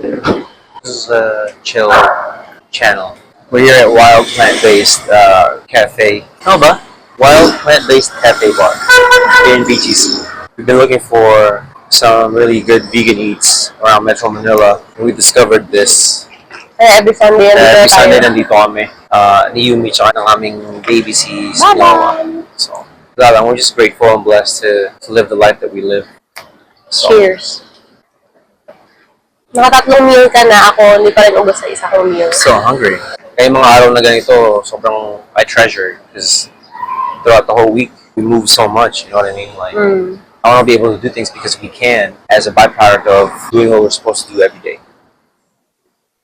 This is a chill channel. We're here at Wild Plant-Based Cafe. Ano ba? Wild Plant-Based Cafe Bar here in BGC. We've been looking for some really good vegan eats around Metro Manila, and we discovered this. Every Sunday nandito kami. Ni Yumi tsaka ng aming baby si Noah. So, we're just grateful and blessed to live the life that we live. So, cheers. Nakatatlong meal ka na, ako hindi pa rin ubos sa isa kong meal. So hungry. Kaya mga araw na ganito, sobrang I treasure because throughout the whole week, we move so much, you know what I mean? Like, I want to be able to do things because we can as a byproduct of doing what we're supposed to do every day.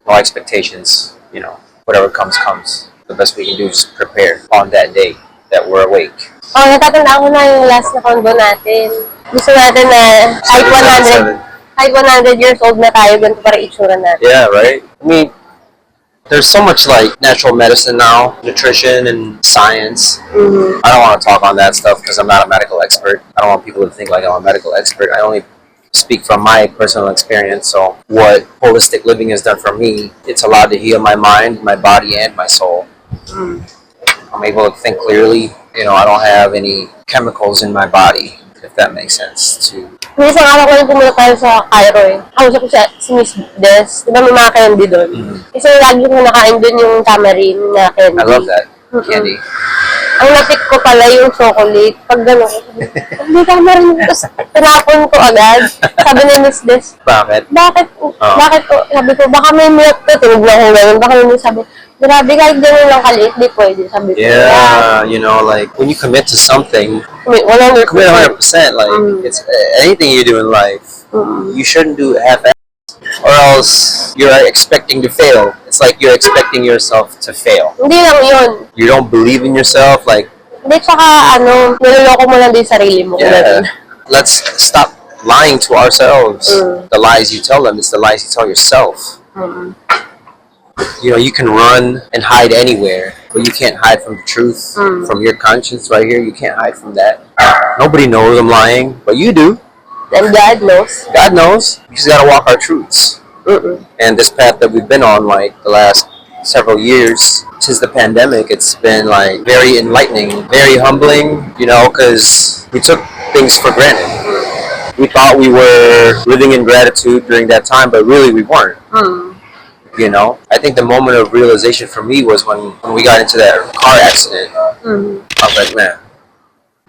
No expectations, you know, whatever comes, comes. The best we can do is prepare on that day that we're awake. Oh, natatandaan ko na yung last na combo natin. Gusto natin na kahit 100 years old na tayo, ganito para itsura natin. Yeah, right? I mean, there's so much like natural medicine now, nutrition and science. I don't want to talk on that stuff because I'm not a medical expert. I don't want people to think like I'm a medical expert. I only speak from my personal experience. So what holistic living has done for me, it's allowed to heal my mind, my body, and my soul. I'm able to think clearly. You know, I don't have any chemicals in my body, if that makes sense. May isang araw ko yung pumunta tayo sa Cairo eh. Kausap ko si Miss Des. Di ba may mga candy doon? Kasi lagi ko nakain doon yung tamarind na candy. I love that candy. Ang napik ko pala yung chocolate. Pag gano'n, hindi tamarind. Tapos tinapon ko agad. Sabi ni Miss Des. Bakit? Bakit po? Sabi ko, baka may milk to. Tinugla ko gano'n. Baka may sabi, grabe, kahit gano'n lang kaliit, di pwede. Sabi ko, you know, like, when you commit to something, commit 100%. Like, it's anything you do in life, you shouldn't do half-assed, or else you're expecting to fail. It's like you're expecting yourself to fail. Hindi lang yun. You don't believe in yourself, like... Hindi, tsaka, niloloko mo lang din sarili mo. Yeah. Let's stop lying to ourselves. The lies you tell them, it's the lies you tell yourself. You know, you can run and hide anywhere, but you can't hide from the truth, from your conscience right here. You can't hide from that. Nobody knows I'm lying, but you do. And God knows. God knows. We just gotta walk our truths. And this path that we've been on, like, the last several years, since the pandemic, it's been, like, very enlightening, very humbling, you know, because we took things for granted. We thought we were living in gratitude during that time, but really we weren't. You know, I think the moment of realization for me was when we got into that car accident. I was like, man,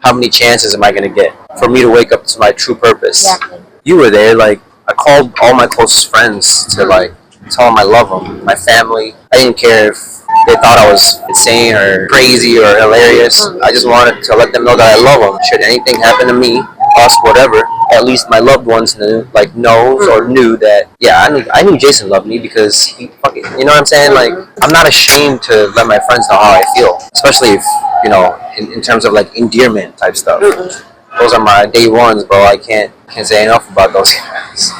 how many chances am I going to get for me to wake up to my true purpose? Exactly. You were there. Like, I called all my closest friends to, like, tell them I love them. My family. I didn't care if they thought I was insane or crazy or hilarious. I just wanted to let them know that I love them. Should anything happen to me, us, whatever, at least my loved ones knew that, yeah, I knew Jason loved me because he fucking, you know what I'm saying? Like, I'm not ashamed to let my friends know how I feel, especially if, you know, in terms of like endearment type stuff. Those are my day ones, bro. I can't say enough about those guys.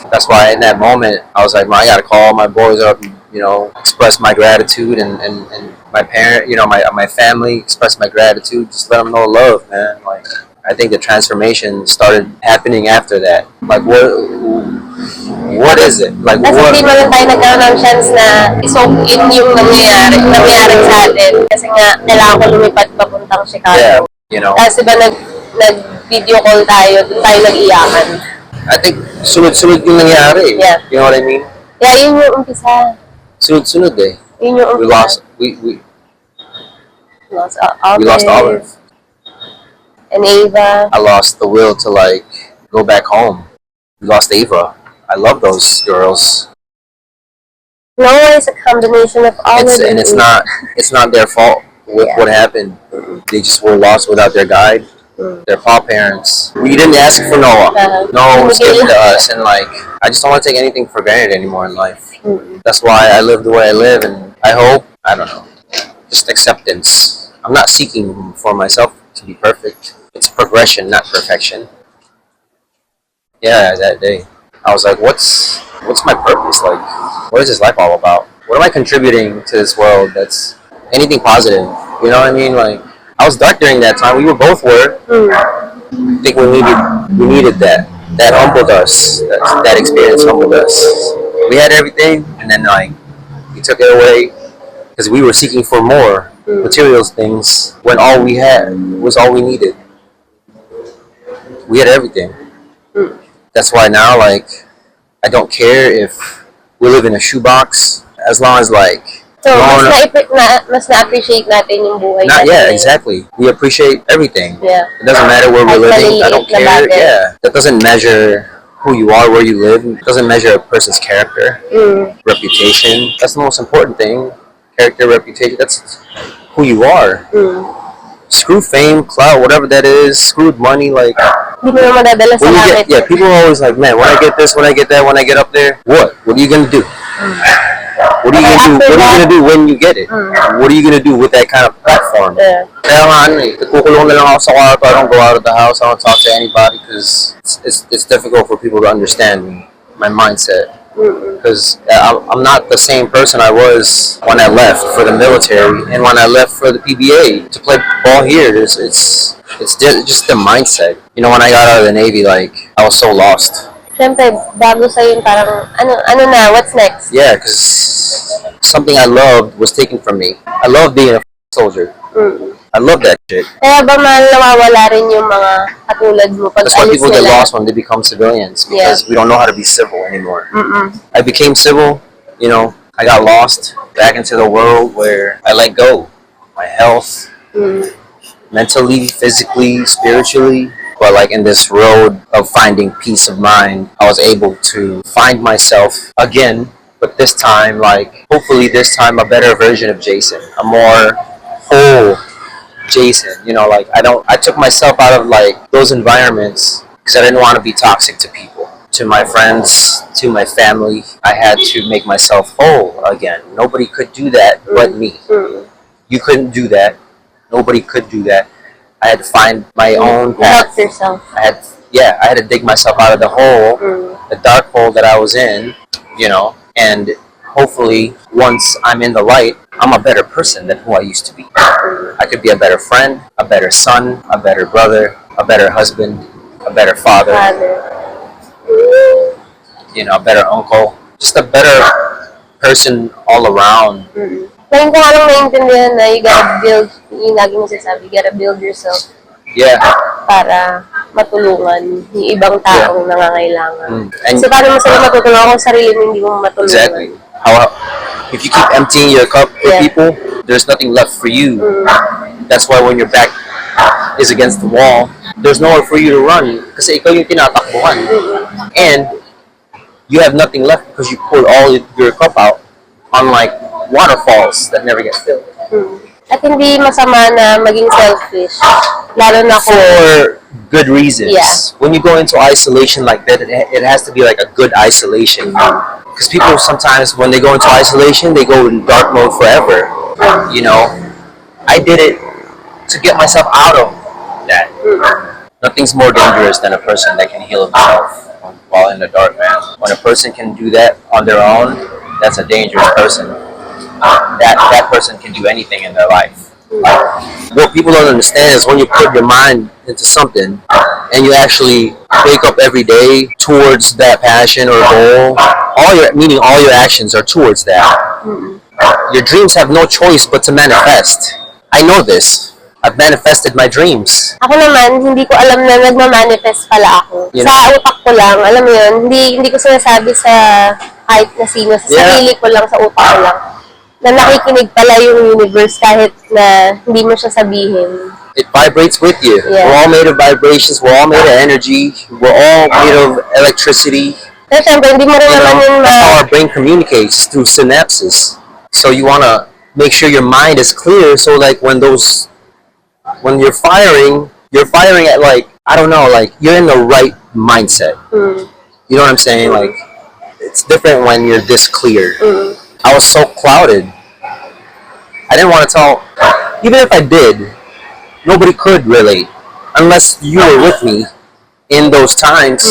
That's why in that moment, I was like, man, I gotta call my boys up, you know, express my gratitude and my parent, you know, my family, express my gratitude, just let them know love, man. Like, I think the transformation started happening after that. Like, what is it? Like, what? Kasi hindi mo lang tayo nagkaroon ng chance na i-soak in yung nangyayari sa atin. Kasi nga, kailangan ko lumipat papuntang Chicago. Yeah, you know. Kasi ba nag-video call tayo, doon tayo nag-iyakan. I think sunod-sunod yung nangyari. Yeah. You know what I mean? Yeah, yun yung umpisa. Sunod-sunod eh. Yun yung umpisa. We lost Olive. And Ava. I lost the will to, like, go back home. We lost Ava. I love those girls. No, it's a combination of all of them. And it's not their fault with what happened. They just were lost without their guide. Their paw parents. We didn't ask for Noah. Noah was given to us, and like, I just don't want to take anything for granted anymore in life. That's why I live the way I live, and I hope, I don't know, just acceptance. I'm not seeking for myself to be perfect. It's progression, not perfection. Yeah, that day, I was like, what's my purpose? Like, what is this life all about? What am I contributing to this world that's anything positive? You know what I mean? Like, I was dark during that time. We both were. I think we needed that. That humbled us. That experience humbled us. We had everything, and then like he took it away because we were seeking for more materials things when all we had was all we needed. We had everything. That's why now, like, I don't care if we live in a shoebox as long as like. So, mas na-appreciate natin yung buhay Not natin. yeah, exactly. We appreciate everything. Yeah. It doesn't matter where we're living. I don't care. Yeah, that doesn't measure who you are, where you live. It doesn't measure a person's character, reputation. That's the most important thing. Character, reputation. That's who you are. Screw fame, clout, whatever that is. Screw money. Like Hindi mo na madadala sa langit. yeah, people are always like, man, when I get this, when I get that, when I get up there, what? What are you gonna do? What are you gonna do? What are you gonna do when you get it? What are you gonna do with that kind of platform? Yeah. Kaya nga ano eh, kukulong na lang ako sa kwarto. I don't go out of the house. I don't talk to anybody because it's difficult for people to understand my mindset. Because I'm not the same person I was when I left for the military and when I left for the PBA to play ball here. It's just the mindset. You know, when I got out of the Navy, like I was so lost. Siyempre, bago sa'yo yung parang, ano na, what's next? Yeah, because something I loved was taken from me. I love being a soldier. I love that shit. Kaya ba nawawala rin yung mga katulad mo pag That's why alis people get nila? lost when they become civilians because we don't know how to be civil anymore. I became civil, you know, I got lost back into the world where I let go. My health, mentally, physically, spiritually. But like in this road of finding peace of mind, I was able to find myself again. But this time, like hopefully this time, a better version of Jason, a more whole Jason. You know, like I took myself out of like those environments because I didn't want to be toxic to people, to my friends, to my family. I had to make myself whole again. Nobody could do that but me. You couldn't do that. Nobody could do that. I had to find my own path. Help yourself. I had to dig myself out of the hole, the dark hole that I was in, you know, and hopefully once I'm in the light, I'm a better person than who I used to be. I could be a better friend, a better son, a better brother, a better husband, a better father, you know, a better uncle, just a better person all around. Ngayon ko nga lang naiintindihan na you gotta build, yung lagi mo sinasabi, you gotta build yourself Yeah. para matulungan yung ibang taong nangangailangan. And So, paano mo sila matutulungan kung sarili mo hindi mo matulungan? exactly. If you keep emptying your cup for people, there's nothing left for you. That's why when your back is against the wall, there's nowhere for you to run kasi ikaw yung tinatakbuhan. And you have nothing left because you poured all your cup out on like waterfalls that never get filled. At hindi masama na maging selfish. Lalo na For good reasons. Yeah. When you go into isolation like that, it has to be like a good isolation. Because people sometimes, when they go into isolation, they go in dark mode forever. You know, I did it to get myself out of that. Nothing's more dangerous than a person that can heal himself while in the dark, man. When a person can do that on their own, that's a dangerous person. That person can do anything in their life. What people don't understand is when you put your mind into something and you actually wake up every day towards that passion or goal, all your actions are towards that. Your dreams have no choice but to manifest. I know this. I've manifested my dreams. Ako naman, hindi ko alam na nagma-manifest pala ako. You know? Sa utak ko lang, alam mo yun, hindi ko sinasabi sa kahit na sino, sa sarili ko lang, sa utak ko lang, na nakikinig pala yung universe kahit na hindi mo siya sabihin. It vibrates with you. Yeah. We're all made of vibrations. We're all made of energy. We're all made of electricity. Pero syempre, hindi mo rin naman yun That's how our brain communicates through synapses. So you want to make sure your mind is clear so like when you're firing at like, I don't know, like you're in the right mindset. You know what I'm saying? Like it's different when you're this clear. I was so clouded. I didn't want to tell, even if I did, nobody could relate unless you were with me in those times.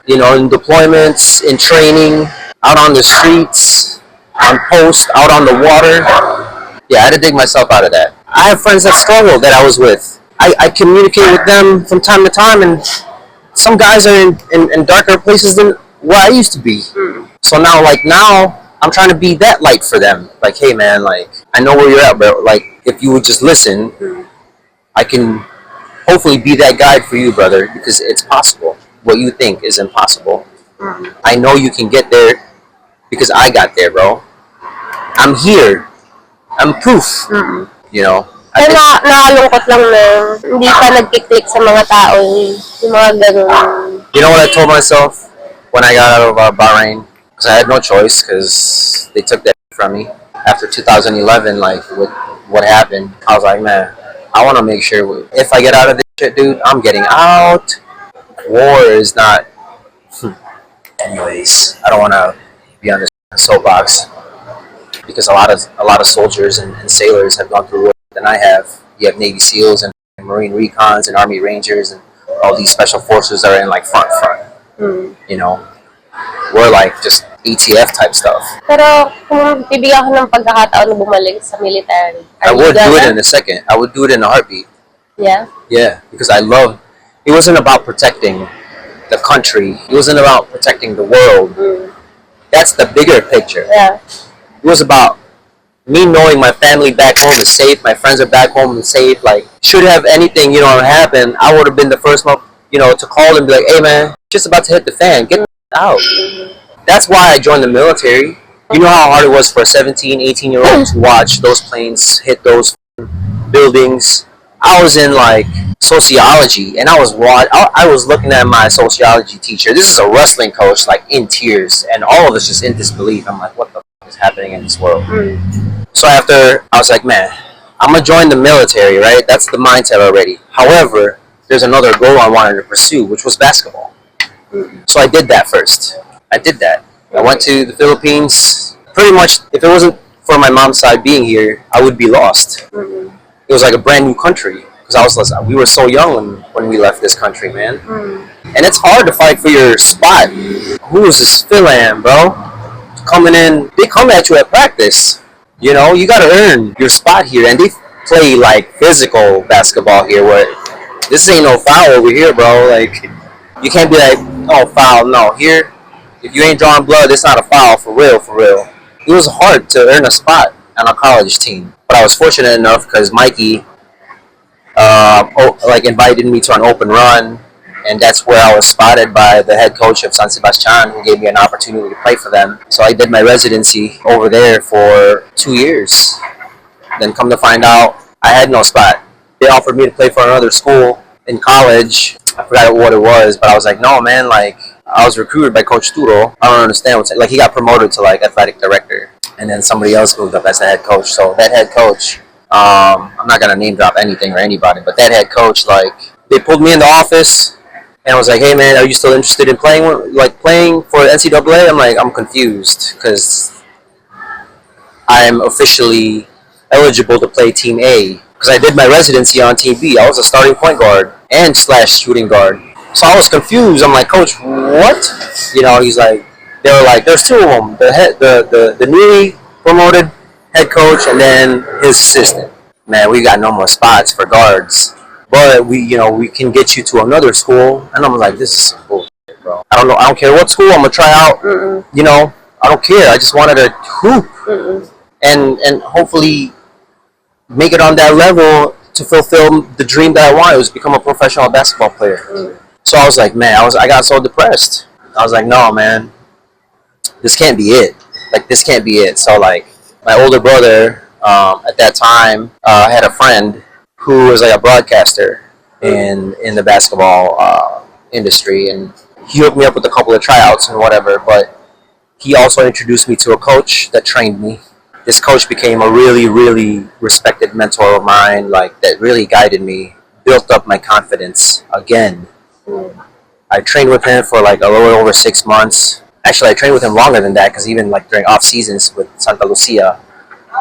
You know, in deployments, in training, out on the streets, on post, out on the water. Yeah, I had to dig myself out of that. I have friends that struggle that I was with. I communicate with them from time to time, and some guys are in darker places than where I used to be. So now I'm trying to be that light for them. Like, hey man, like I know where you're at, bro. Like if you would just listen, I can hopefully be that guide for you, brother, because it's possible. What you think is impossible. I know you can get there because I got there, bro. I'm here. I'm proof. You know. Pero nakalungkot lang na hindi pa nag-click sa mga tao yung mga ganun. You know what I told myself when I got out of Bahrain? Because I had no choice because they took that from me. After 2011, like with what happened, I was like, man, I want to make sure if I get out of this shit, dude, I'm getting out. War is not. Anyways, I don't want to be on this soapbox because a lot of soldiers and sailors have gone through war than I have. You have Navy SEALs and Marine Recons and Army Rangers and all these special forces that are in like front. You know, we're like just ATF type stuff. Pero kung bibigyan ko ng pagkakataon na bumalik sa military, I would do it in a second. I would do it in a heartbeat. Yeah? Yeah, because I love. It wasn't about protecting the country. It wasn't about protecting the world. That's the bigger picture. Yeah. It was about me knowing my family back home is safe, my friends are back home and safe. Like, should have anything, happen, I would have been the first one, to call and be like, hey man, just about to hit the fan, get out. That's why I joined the military. You know how hard it was for a 17, 18-year-old to watch those planes hit those buildings. I was in like sociology, and I was looking at my sociology teacher. This is a wrestling coach, like in tears, and all of us just in disbelief. I'm like, what the f- is happening in this world? So after, I was like, man, I'm gonna join the military, right? That's the mindset already. However, there's another goal I wanted to pursue, which was basketball. So I did that first. I did that. I went to the Philippines. Pretty much, if it wasn't for my mom's side being here, I would be lost. It was like a brand new country because we were so young when we left this country, man. And it's hard to fight for your spot. Who is this Philan, bro? Coming in, they come at you at practice. You gotta earn your spot here, and they play like physical basketball here. Where this ain't no foul over here, bro. Like you can't be like, oh foul. No, here if you ain't drawing blood, it's not a foul for real, for real. It was hard to earn a spot on a college team. But I was fortunate enough because Mikey invited me to an open run, and that's where I was spotted by the head coach of San Sebastian, who gave me an opportunity to play for them. So I did my residency over there for 2 years. Then come to find out, I had no spot. They offered me to play for another school in college. I forgot what it was, but I was like, no, man, like I was recruited by Coach Turo. I don't understand what's like. He got promoted to like athletic director, and then somebody else moved up as the head coach. So that head coach, I'm not gonna name drop anything or anybody, but that head coach, like, they pulled me in the office and I was like, hey man, are you still interested in playing for NCAA? I'm like, I'm confused because I'm officially eligible to play Team A because I did my residency on Team B. I was a starting point guard and / shooting guard. So I was confused. I'm like, coach, what? He's like, they were like, there's two of them, the newly promoted head coach and then his assistant. Man, we got no more spots for guards, but we can get you to another school. And I'm like, this is some bullshit, bro. I don't care what school I'm gonna try out. I don't care. I just wanted to hoop and hopefully make it on that level to fulfill the dream that I wanted, was become a professional basketball player. So I was like, man, I got so depressed. I was like, no, man, this can't be it. Like, this can't be it. So, like, my older brother at that time had a friend who was like a broadcaster in the basketball industry, and he hooked me up with a couple of tryouts and whatever. But he also introduced me to a coach that trained me. This coach became a really, really respected mentor of mine, like that really guided me, built up my confidence again. I trained with him for like a little over 6 months. Actually, I trained with him longer than that because even like during off seasons with Santa Lucia,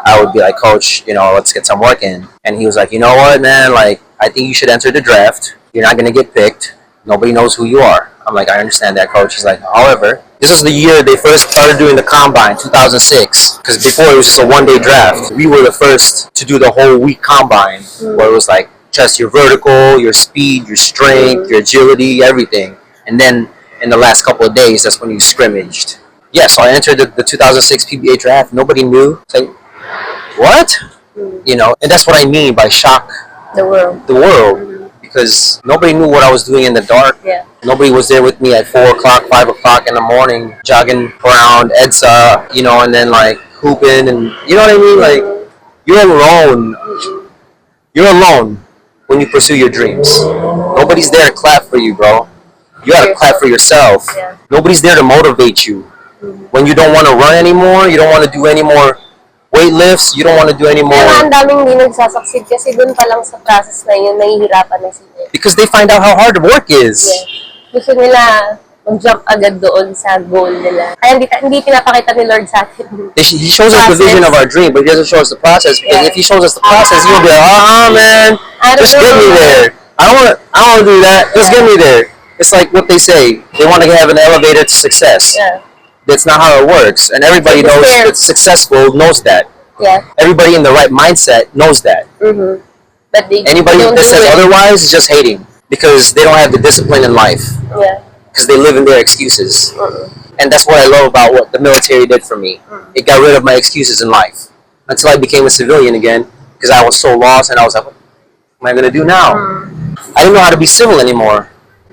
I would be like, coach, let's get some work in. And he was like, you know what, man, like, I think you should enter the draft. You're not going to get picked. Nobody knows who you are. I'm like, I understand that, coach. He's like, however, this was the year they first started doing the combine, 2006. Because before it was just a one-day draft. We were the first to do the whole week combine, where it was like, test your vertical, your speed, your strength, your agility, everything. And then in the last couple of days, that's when you scrimmaged. Yeah, so I entered the 2006 PBA draft. Nobody knew. It's like, what? You know, and that's what I mean by shock The world. the world, because nobody knew what I was doing in the dark. Yeah. Nobody was there with me at 4 o'clock, 5 o'clock in the morning, jogging around EDSA, you know, and then like hooping, and you know what I mean. Like you're alone. You're alone when you pursue your dreams. Nobody's there to clap for you, bro. You gotta clap for yourself. Yeah. Nobody's there to motivate you. When you don't want to run anymore, you don't want to do any more weight lifts, you don't want to do any more. Kaya ang daming hindi nagsasucceed kasi dun pa lang sa process na yun, nahihirapan na sila. Because they find out how hard the work is. Yeah. Gusto nila mag-jump agad doon sa goal nila. Kaya hindi pinapakita ni Lord sa atin. He shows us the vision of our dream, but he doesn't show us the process. Because if he shows us the process, he'll be like, man, just get me there. I don't want to do that. Just get me there. It's like what they say. They want to have an elevator to success. Yeah. That's not how it works. And everybody knows that's successful knows that. Yeah. Everybody in the right mindset knows that. Mm-hmm. But anybody that says otherwise is just hating because they don't have the discipline in life. Yeah. Because they live in their excuses. And that's what I love about what the military did for me. It got rid of my excuses in life. Until I became a civilian again, because I was so lost and I was like, what am I going to do now? I didn't know how to be civil anymore.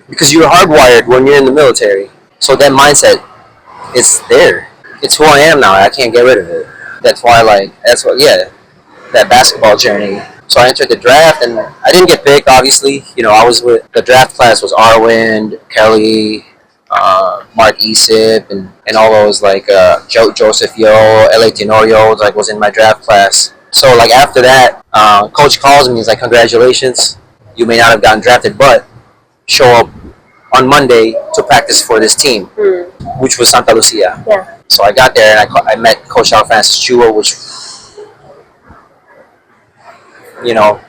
Because you're hardwired when you're in the military. So that mindset is there. It's who I am now. I can't get rid of it. That's why, that basketball journey. So I entered the draft, and I didn't get picked, obviously. You know, I was with, the draft class was Arwind, Kelly, Mark Esip, and all those, like, Joseph Yo, L.A. Tenorio, like, was in my draft class. So, like, after that, coach calls me, he's like, congratulations, you may not have gotten drafted, but show up on Monday to practice for this team, which was Santa Lucia. Yeah. So I got there, and I met Coach Al Francis Chua, which, you know,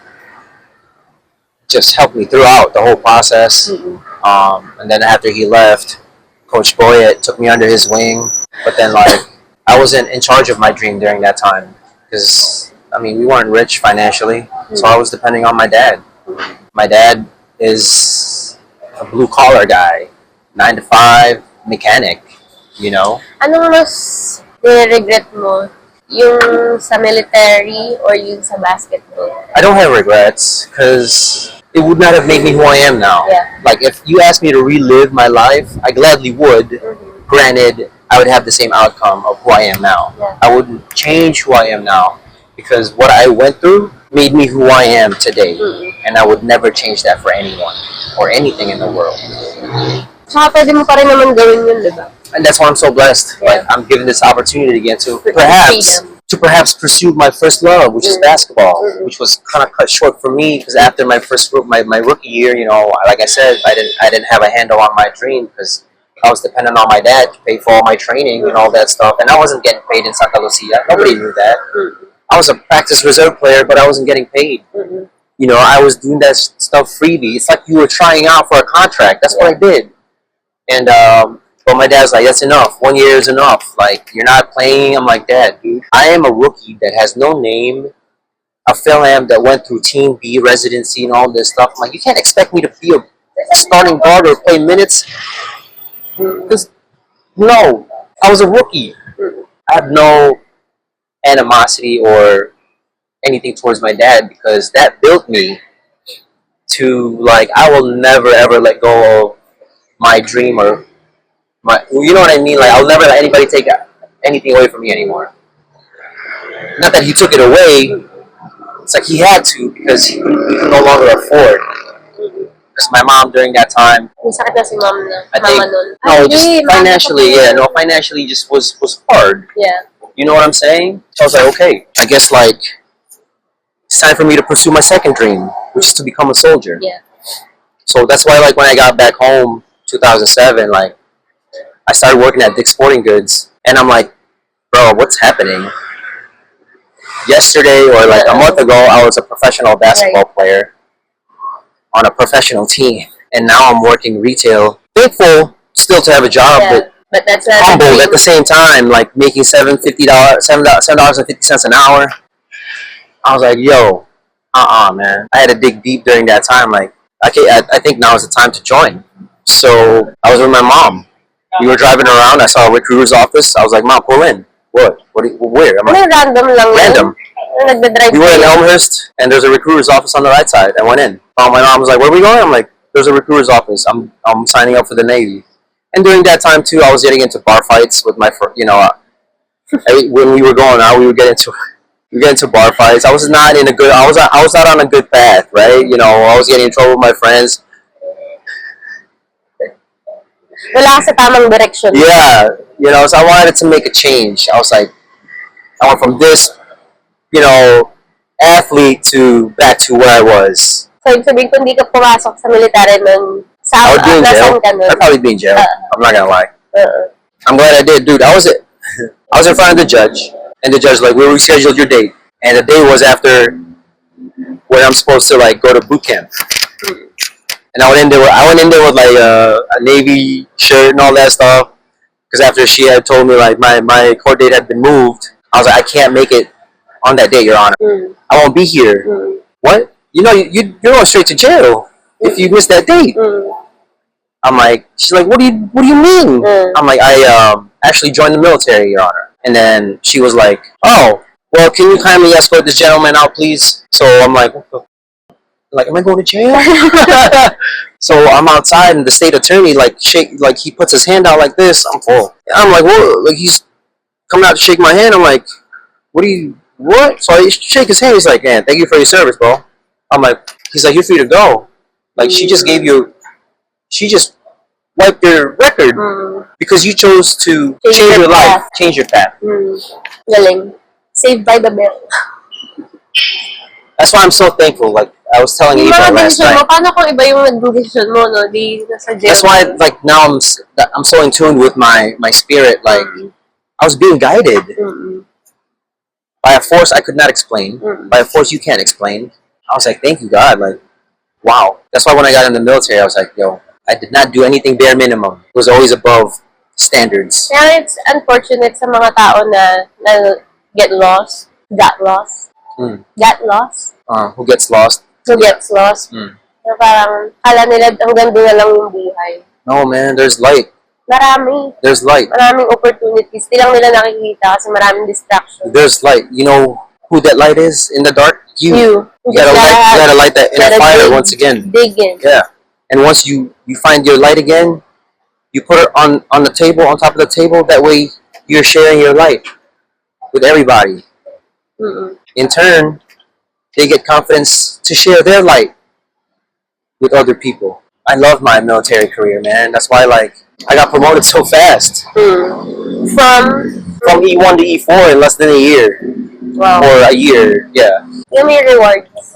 just helped me throughout the whole process. And then after he left, Coach Boyett took me under his wing. But then, like, I wasn't in charge of my dream during that time because, I mean, we weren't rich financially, so I was depending on my dad. My dad is a blue-collar guy, 9-to-5 mechanic, you know? Anong mas regret mo? Yung sa military or yung sa basketball? I don't have regrets because it would not have made me who I am now. Yeah. Like, if you asked me to relive my life, I gladly would. Granted, I would have the same outcome of who I am now. Yeah. I wouldn't change who I am now because what I went through made me who I am today. And I would never change that for anyone or anything in the world. Saka pwede mo pa rin naman gawin yun, di ba? And that's why I'm so blessed. Yeah. Like, I'm given this opportunity again to perhaps pursue my first love, which is basketball, which was kind of cut short for me because after my my rookie year, you know, like I said, I didn't have a handle on my dream because I was dependent on my dad to pay for all my training and all that stuff, and I wasn't getting paid in Santa Lucia. Nobody knew that. I was a practice reserve player, but I wasn't getting paid. You know, I was doing that stuff freely. It's like you were trying out for a contract. That's what I did. And but my dad's like, that's enough. 1 year is enough. Like, you're not playing. I'm like, Dad, dude, I am a rookie that has no name. A Phil-Am that went through Team B residency and all this stuff. I'm like, you can't expect me to be a starting guard or play minutes. Because, no, I was a rookie. I have no animosity or anything towards my dad because that built me to, like, I will never ever let go of my dream or you know what I mean? Like, I'll never let anybody take anything away from me anymore. Not that he took it away. It's like he had to because he could no longer afford. Because my mom during that time, May sakit na si mom na. I think, Mama nun. no, just financially, financially just was hard. Yeah. You know what I'm saying? So I was like, okay, I guess, like, it's time for me to pursue my second dream, which is to become a soldier. Yeah. So that's why, like, when I got back home, 2007, like, I started working at Dick's Sporting Goods, and I'm like, bro, what's happening? Yesterday, or like a month ago, I was a professional basketball player on a professional team, and now I'm working retail. Thankful still to have a job, but that's humbled at the same time, like making $7.50 an hour. I was like, yo, man. I had to dig deep during that time. Like, I think now is the time to join. So I was with my mom. We were driving around. I saw a recruiter's office. I was like, Mom, pull in. What? Where? I'm Ano, like, random lang yun? random. Nagda-drive We were in kayo? Elmhurst, and there's a recruiter's office on the right side. I went in. My mom was like, "Where are we going?" I'm like, "There's a recruiter's office. I'm signing up for the Navy." And during that time too, I was getting into bar fights with my when we were going out, we get into bar fights. I was not in a good. I was not on a good path, right? I was getting in trouble with my friends. Wala ka sa tamang direction. Yeah, so I wanted to make a change. I was like, I went from this, athlete to back to where I was. So, ibig sabihin, kung di ka pumasok sa military nun, I would be in jail. nasaan ka nun? I'd probably be in jail. I'm not gonna lie. Uh, I'm glad I did, dude. I was in front of the judge, and the judge like, we rescheduled your date, and the day was after when I'm supposed to like go to boot camp. And I went in there with like a Navy shirt and all that stuff. Because after she had told me like my court date had been moved, I was like, I can't make it on that day, Your Honor. I won't be here. What? You're going straight to jail if you miss that date. I'm like, she's like, what do you mean? I'm like, I actually joined the military, Your Honor. And then she was like, oh, well, can you kindly escort this gentleman out, please? So I'm like, what the? Like, am I going to jail? So I'm outside, and the state attorney he puts his hand out like this. I'm full. I'm like, whoa! Like he's coming out to shake my hand. I'm like, what? So I shake his hand. He's like, man, thank you for your service, bro. I'm like, he's like, you're free to go. Like she just wiped your record because you chose to change your life, change your path. Galing. Saved by the bell. That's why I'm so thankful. Like I was telling you last night. Paano kung iba yung nag-decision mo, no? Di nasa jail. That's why, like now I'm so in tune with my spirit. Like I was being guided by a force I could not explain, by a force you can't explain. I was like, thank you, God. Like, wow. That's why when I got in the military, I was like, yo, I did not do anything bare minimum. It was always above standards. Kaya it's unfortunate sa mga tao na got lost. Who gets lost? Who gets lost. Na parang, kala nila hanggang doon na lang yung buhay. No, man, there's light. Marami. There's light. Maraming opportunities. Di lang nila nakikita kasi maraming distractions. There's light. You know who that light is in the dark? You. You gotta light that inner fire once again. Dig in. Yeah. And once you find your light again, you put it on the table, on top of the table. That way, you're sharing your light with everybody. In turn, they get confidence to share their light with other people. I love my military career, man. That's why, like, I got promoted so fast. From E1 to E4 in less than a year. Wow. Or a year, yeah. Give me rewards.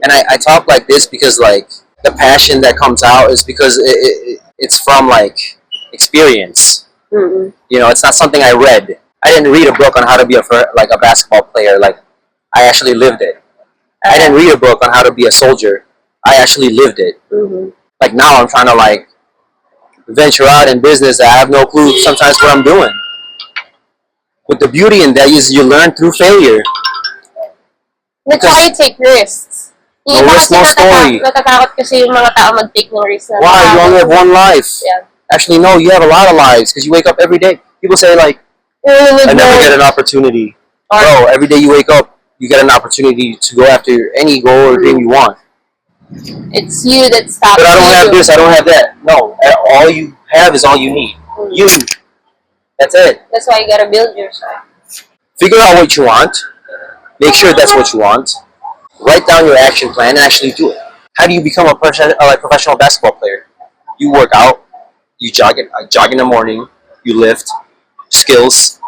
And I talk like this because, like, the passion that comes out is because it's from, like, experience. It's not something I read. I didn't read a book on how to be a basketball player. Like, I actually lived it. I didn't read a book on how to be a soldier. I actually lived it. Like, now I'm trying to, like, venture out in business. I have no clue sometimes what I'm doing. But the beauty in that is you learn through failure. That's why you take risks. No risk, no story. Natatakot kasi yung mga tao mag-take ng risk. Why? You only have one life. Yeah. Actually, no, you have a lot of lives because you wake up every day. People say, like, I never get an opportunity. Bro, every day you wake up, you get an opportunity to go after any goal or dream you want. It's you that stops. But I don't have this, I don't have that. No, all you have is all you need. You. That's it. That's why you gotta build yourself. Figure out what you want. Make sure that's what you want. Write down your action plan and actually do it. How do you become a professional basketball player? You work out. You jog in the morning. You lift. Skills.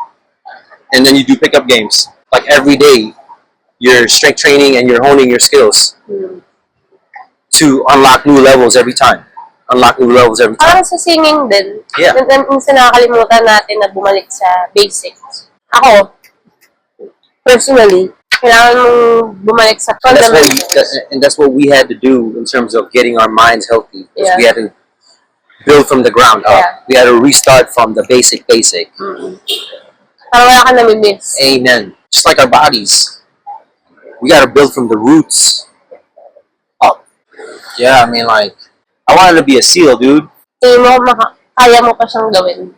And then you do pickup games. Like every day, you're strength training and you're honing your skills to unlock new levels every time. Parang sa singing din. Yeah. Minsan nakakalimutan natin na bumalik sa basics. Ako, personally, kailangan mong bumalik sa fundamentals. And that's what we had to do in terms of getting our minds healthy. Yeah. We had to build from the ground up. Yeah. We had to restart from the basic. Parang wala ka nami-miss. Amen. Just like our bodies. We got to build from the roots up. Yeah, I mean, like, I wanted to be a SEAL, dude. Tingin mo, kaya mo pa siyang gawin.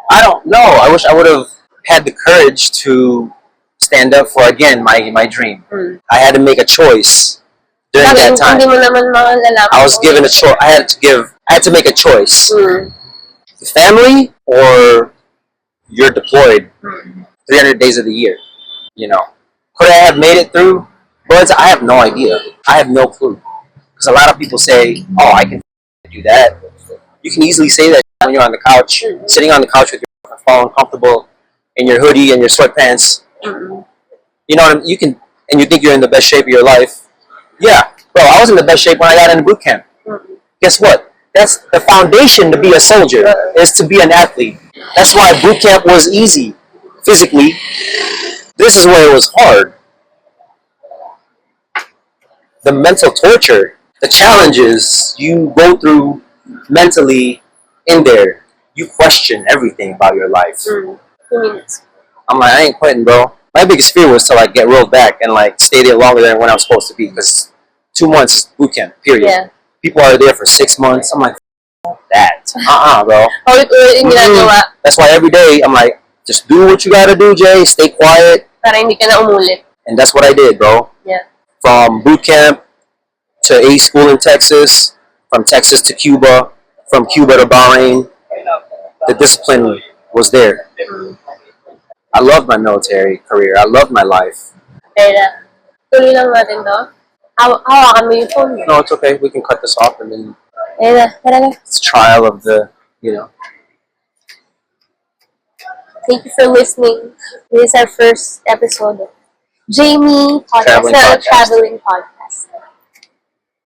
I don't know. I wish I would have had the courage to stand up for, again, my dream. I had to make a choice during that time. Hindi mo naman malalaman. I was given a choice. I had to make a choice. Family or you're deployed 300 days of the year. You know, could I have made it through? But I have no idea. I have no clue. Because a lot of people say, "Oh, I can do that." You can easily say that when you're on the couch, sitting on the couch with your phone, comfortable in your hoodie and your sweatpants. You know what I mean? You can, and you think you're in the best shape of your life. Yeah, bro, I was in the best shape when I got into boot camp. Guess what? That's the foundation to be a soldier, is to be an athlete. That's why boot camp was easy physically. This is where it was hard. The mental torture, the challenges you go through mentally in there. You question everything about your life. 2 minutes. I'm like, I ain't quitting, bro. My biggest fear was to like get rolled back and like stay there longer than when I was supposed to be, because 2 months is boot camp, period. Yeah. People are there for 6 months. I'm like, that. Bro. That's why every day I'm like, just do what you gotta do, Jay. Stay quiet. Para hindi ka na umulit. And that's what I did, bro. Yeah. From boot camp to A school in Texas, from Texas to Cuba, from Cuba to Bahrain, the discipline was there. I loved my military career. I loved my life. Kaya, tuloy lang natin to. Hawakan mo yung phone. No, it's okay. We can cut this off and then It's trial of the, you know. Thank you for listening. This is our first episode of JayMe's podcast, Traveling podcast. Traveling podcast.